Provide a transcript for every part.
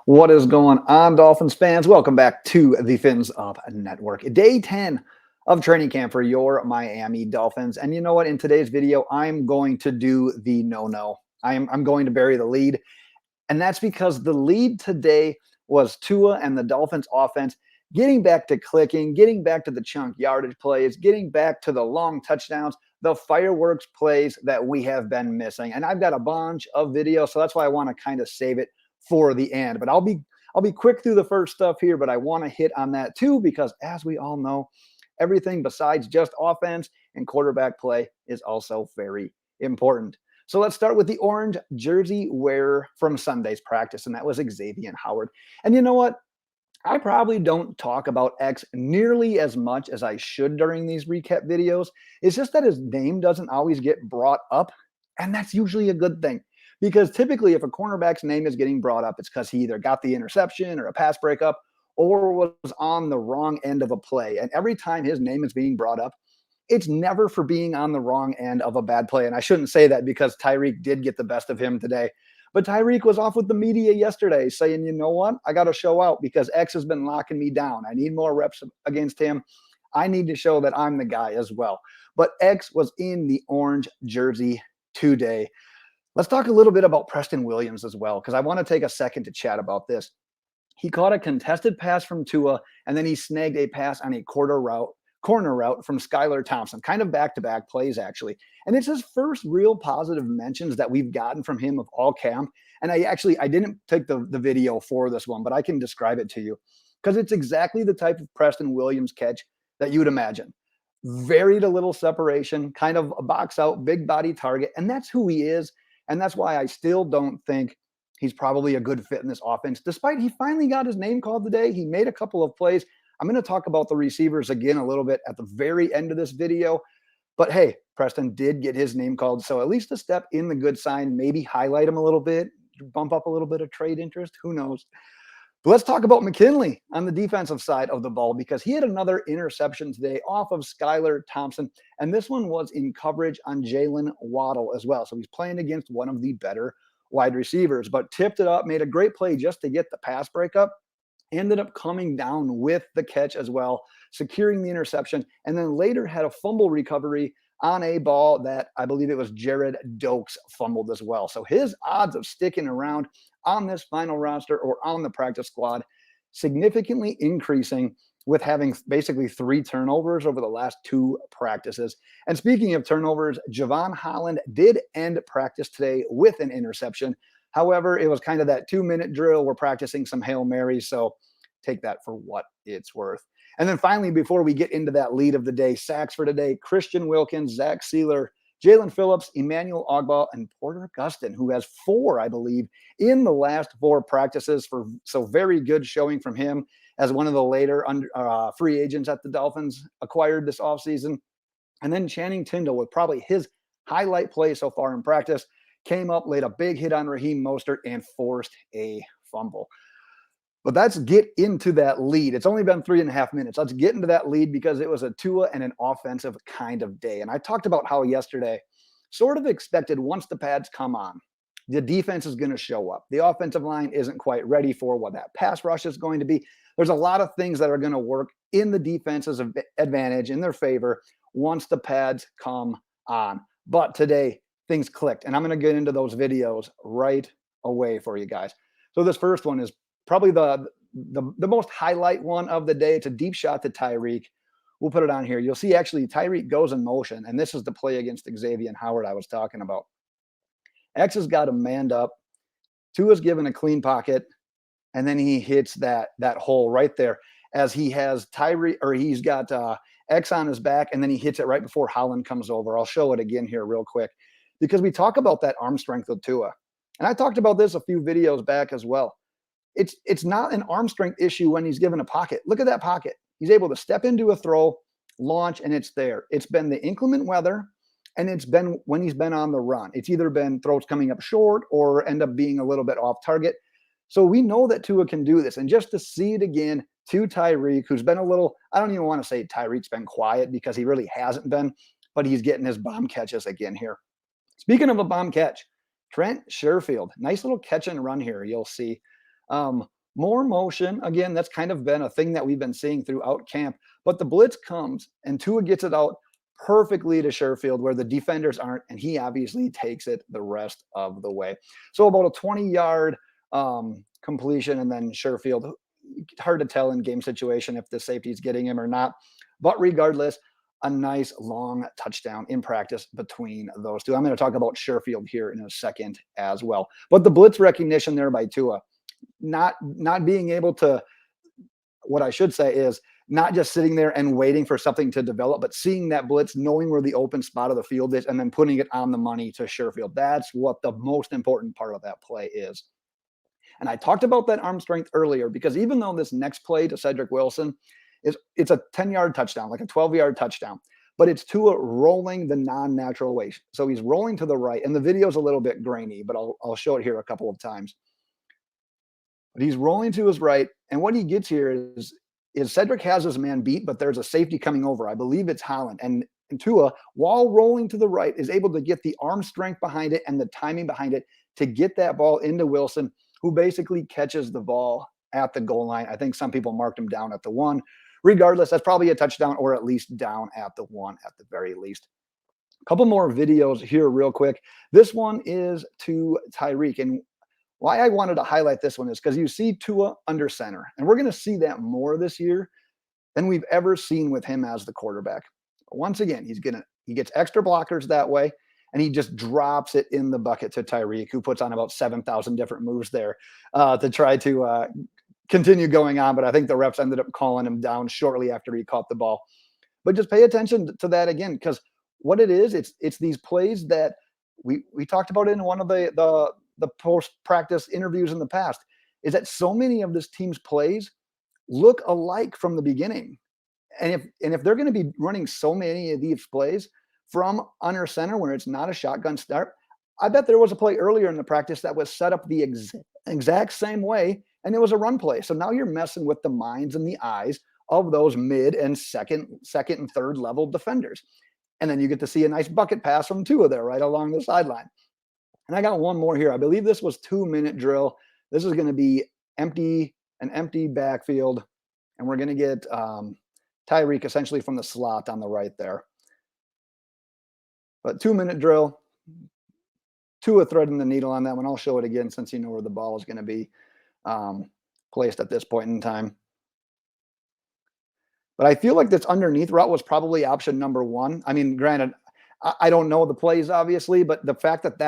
What is going on, Dolphins fans? Welcome back to the Fins Up Network. Day 10 of training camp for your Miami Dolphins. And you know what? In today's video, I'm going to do the no-no. I'm going to bury the lead. And that's because the lead today was Tua and the Dolphins offense getting back to clicking, getting back to the chunk yardage plays, getting back to the long touchdowns, the fireworks plays that we have been missing. And I've got a bunch of videos, so that's why I want to kind of save it for the end. But I'll be quick through the first stuff here, but I want to hit on that too, because as we all know, everything besides just offense and quarterback play is also very important. So let's start with the orange jersey wearer from Sunday's practice, and that was Xavier Howard. And you know what? I probably don't talk about X nearly as much as I should during these recap videos. It's just that his name doesn't always get brought up, and that's usually a good thing. Because typically, if a cornerback's name is getting brought up, it's because he either got the interception or a pass breakup or was on the wrong end of a play. And every time his name is being brought up, it's never for being on the wrong end of a bad play. And I shouldn't say that because Tyreek did get the best of him today. But Tyreek was off with the media yesterday saying, you know what? I got to show out because X has been locking me down. I need more reps against him. I need to show that I'm the guy as well. But X was in the orange jersey today. Let's talk a little bit about Preston Williams as well, because I want to take a second to chat about this. He caught a contested pass from Tua, and then he snagged a pass on a corner route from Skylar Thompson, kind of back-to-back plays, actually. And it's his first real positive mentions that we've gotten from him of all camp. And I didn't take the video for this one, but I can describe it to you because it's exactly the type of Preston Williams catch that you would imagine. Very little separation, kind of a box out, big body target. And that's who he is. And that's why I still don't think he's probably a good fit in this offense, despite he finally got his name called today. He made a couple of plays. I'm going to talk about the receivers again a little bit at the very end of this video. But hey, Preston did get his name called. So at least a step in the good sign, maybe highlight him a little bit, bump up a little bit of trade interest. Who knows? But let's talk about McKinley on the defensive side of the ball, because he had another interception today off of Skylar Thompson. And this one was in coverage on Jaylen Waddle as well. So he's playing against one of the better wide receivers, but tipped it up, made a great play just to get the pass breakup. Ended up coming down with the catch as well, securing the interception, and then later had a fumble recovery on a ball that I believe it was Gerrid Doaks fumbled as well. So his odds of sticking around on this final roster or on the practice squad significantly increasing with having basically 3 turnovers over the last 2 practices. And speaking of turnovers, Javon Holland did end practice today with an interception. However, it was kind of that 2-minute drill. We're practicing some Hail Marys, so take that for what it's worth. And then finally, before we get into that lead of the day, sacks for today, Christian Wilkins, Zach Sieler, Jaelan Phillips, Emmanuel Ogbah, and Porter Gustin, who has 4, I believe, in the last 4 practices. So very good showing from him as one of the later free agents that the Dolphins acquired this offseason. And then Channing Tindall with probably his highlight play so far in practice, came up, laid a big hit on Raheem Mostert, and forced a fumble. But let's get into that lead. It's only been 3.5 minutes. Let's get into that lead because it was a Tua and an offensive kind of day. And I talked about how yesterday sort of expected once the pads come on, the defense is going to show up. The offensive line isn't quite ready for what that pass rush is going to be. There's a lot of things that are going to work in the defense's advantage, in their favor, once the pads come on. But today, things clicked. And I'm going to get into those videos right away for you guys. So this first one is probably the most highlight one of the day. It's a deep shot to Tyreek. We'll put it on here. You'll see actually Tyreek goes in motion, and this is the play against Xavier Howard I was talking about. X has got him manned up. Tua's given a clean pocket, and then he hits that hole right there as he has Tyreek, or he's got X on his back, and then he hits it right before Holland comes over. I'll show it again here real quick because we talk about that arm strength of Tua. And I talked about this a few videos back as well. It's not an arm strength issue when he's given a pocket. Look at that pocket. He's able to step into a throw, launch, and it's there. It's been the inclement weather, and it's been when he's been on the run. It's either been throws coming up short or end up being a little bit off target. So we know that Tua can do this. And just to see it again to Tyreek, who's been a little, I don't even want to say Tyreek's been quiet because he really hasn't been, but he's getting his bomb catches again here. Speaking of a bomb catch, Trent Sherfield, nice little catch and run here, you'll see. More motion. Again, that's kind of been a thing that we've been seeing throughout camp. But the blitz comes and Tua gets it out perfectly to Sherfield where the defenders aren't, and he obviously takes it the rest of the way. So about a 20-yard completion, and then Sherfield, hard to tell in game situation if the safety is getting him or not. But regardless, a nice long touchdown in practice between those two. I'm going to talk about Sherfield here in a second as well. But the blitz recognition there by Tua, not being able to, what I should say is not just sitting there and waiting for something to develop, but seeing that blitz, knowing where the open spot of the field is, and then putting it on the money to Sherfield. That's what the most important part of that play is. And I talked about that arm strength earlier because even though this next play to Cedrick Wilson it's a 10-yard touchdown, like a 12-yard touchdown, but it's Tua rolling the non-natural way. So he's rolling to the right, and the video's a little bit grainy, but I'll show it here a couple of times. But he's rolling to his right, and what he gets here is Cedrick has his man beat, but there's a safety coming over. I believe it's Holland. And Tua, while rolling to the right, is able to get the arm strength behind it and the timing behind it to get that ball into Wilson, who basically catches the ball at the goal line. I think some people marked him down at the 1. Regardless, that's probably a touchdown, or at least down at the 1 at the very least. A couple more videos here real quick. This one is to Tyreek. And why I wanted to highlight this one is because you see Tua under center. And we're going to see that more this year than we've ever seen with him as the quarterback. Once again, he gets extra blockers that way, and he just drops it in the bucket to Tyreek, who puts on about 7,000 different moves there to try to continue going on. But I think the refs ended up calling him down shortly after he caught the ball. But just pay attention to that again, because what it is, it's these plays that we talked about in one of the post-practice interviews in the past, is that so many of this team's plays look alike from the beginning. And if they're going to be running so many of these plays from under center where it's not a shotgun start, I bet there was a play earlier in the practice that was set up the exact same way, and it was a run play. So now you're messing with the minds and the eyes of those mid and second and third level defenders. And then you get to see a nice bucket pass from Tua there right along the sideline. And I got one more here. I believe this was 2-minute drill. This is going to be an empty backfield, and we're going to get Tyreek essentially from the slot on the right there. But 2-minute drill, Tua threading the needle on that one. I'll show it again since you know where the ball is going to be placed at this point in time. But I feel like this underneath route was probably option number 1. I mean, granted, I don't know the plays, obviously, but the fact that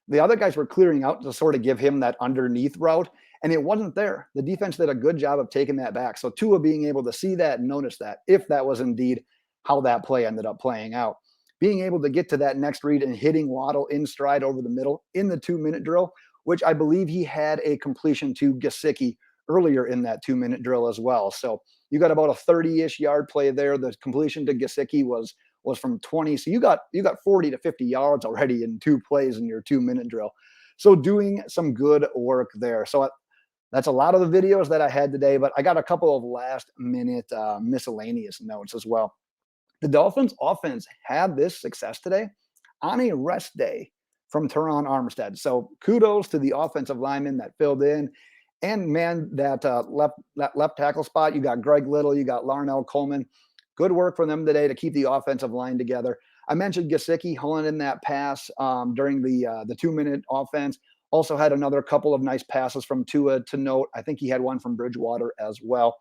the other guys were clearing out to sort of give him that underneath route, and it wasn't there. The defense did a good job of taking that back. So Tua being able to see that and notice that, if that was indeed how that play ended up playing out, being able to get to that next read and hitting Waddle in stride over the middle in the 2-minute drill, which I believe he had a completion to Gustin earlier in that 2-minute drill as well. So you got about a 30-ish yard play there. The completion to Gustin was from 20. So you got 40 to 50 yards already in 2 plays in your 2-minute drill. So doing some good work there. So that's a lot of the videos that I had today, but I got a couple of last minute miscellaneous notes as well. The Dolphins offense had this success today on a rest day from Teron Armstead. So kudos to the offensive lineman that filled in. And man, that left tackle spot, you got Greg Little, you got Larnell Coleman. Good work for them today to keep the offensive line together. I mentioned Gustin hauling in that pass during the 2-minute offense. Also had another couple of nice passes from Tua to note. I think he had one from Bridgewater as well.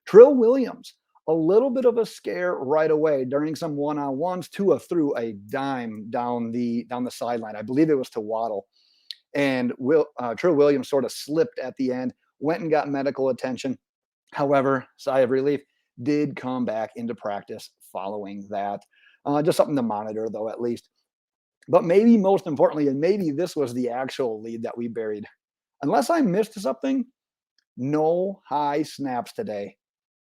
Trill Williams, a little bit of a scare right away during some one-on-ones. Tua threw a dime down the sideline. I believe it was to Waddle. And Trill Williams sort of slipped at the end, went and got medical attention. However, sigh of relief, did come back into practice following that. Just something to monitor, though, at least. But maybe most importantly, and maybe this was the actual lead that we buried, unless I missed something, no high snaps today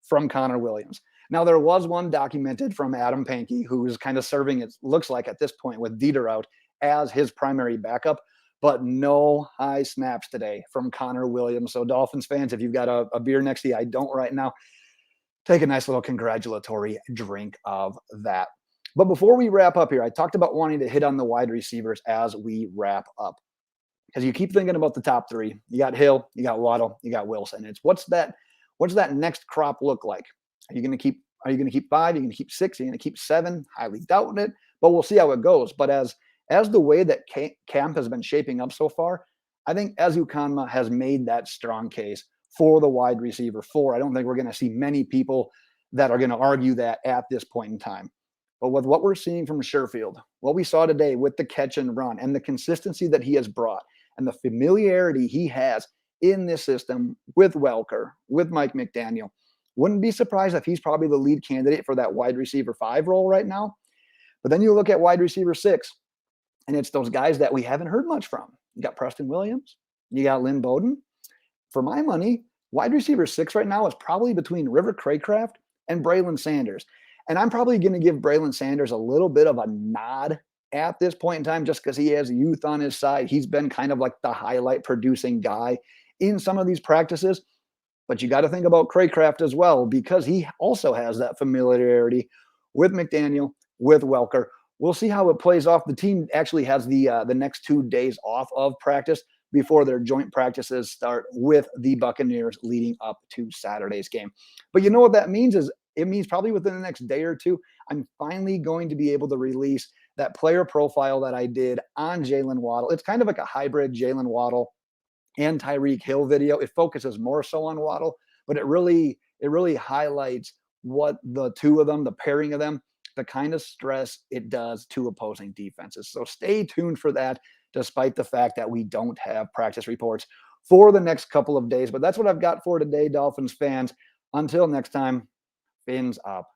from Connor Williams. Now, there was one documented from Adam Pankey, who is kind of serving, it looks like at this point, with Dieter out as his primary backup, but no high snaps today from Connor Williams. So Dolphins fans, if you've got a beer next to you, I don't right now, take a nice little congratulatory drink of that. But before we wrap up here, I talked about wanting to hit on the wide receivers as we wrap up. because you keep thinking about the top three. You got Hill, you got Waddle, you got Wilson. It's what's that next crop look like? Are you going to keep 5? Are you going to keep 6? Are you going to keep 7? Highly doubting it, but we'll see how it goes. But as the way that camp has been shaping up so far, I think Ezukanma has made that strong case for the wide receiver 4. I don't think we're going to see many people that are going to argue that at this point in time. But with what we're seeing from Sherfield, what we saw today with the catch and run and the consistency that he has brought and the familiarity he has in this system with Welker, with Mike McDaniel, wouldn't be surprised if he's probably the lead candidate for that wide receiver 5 role right now. But then you look at wide receiver 6, and it's those guys that we haven't heard much from. You got Preston Williams, you got Lynn Bowden. For my money, wide receiver 6 right now is probably between River Craycraft and Braylon Sanders. And I'm probably going to give Braylon Sanders a little bit of a nod at this point in time, just because he has youth on his side. He's been kind of like the highlight producing guy in some of these practices. But you got to think about Craycraft as well, because he also has that familiarity with McDaniel, with Welker. We'll see how it plays off. The team actually has the next 2 days off of practice before their joint practices start with the Buccaneers leading up to Saturday's game. But you know what that means is it means probably within the next day or two, I'm finally going to be able to release that player profile that I did on Jaylen Waddle. It's kind of like a hybrid Jaylen Waddle and Tyreek Hill video. It focuses more so on Waddle, but it really highlights what the two of them, the pairing of them, the kind of stress it does to opposing defenses. So stay tuned for that, despite the fact that we don't have practice reports for the next couple of days. But that's what I've got for today, Dolphins fans. Until next time, fins up.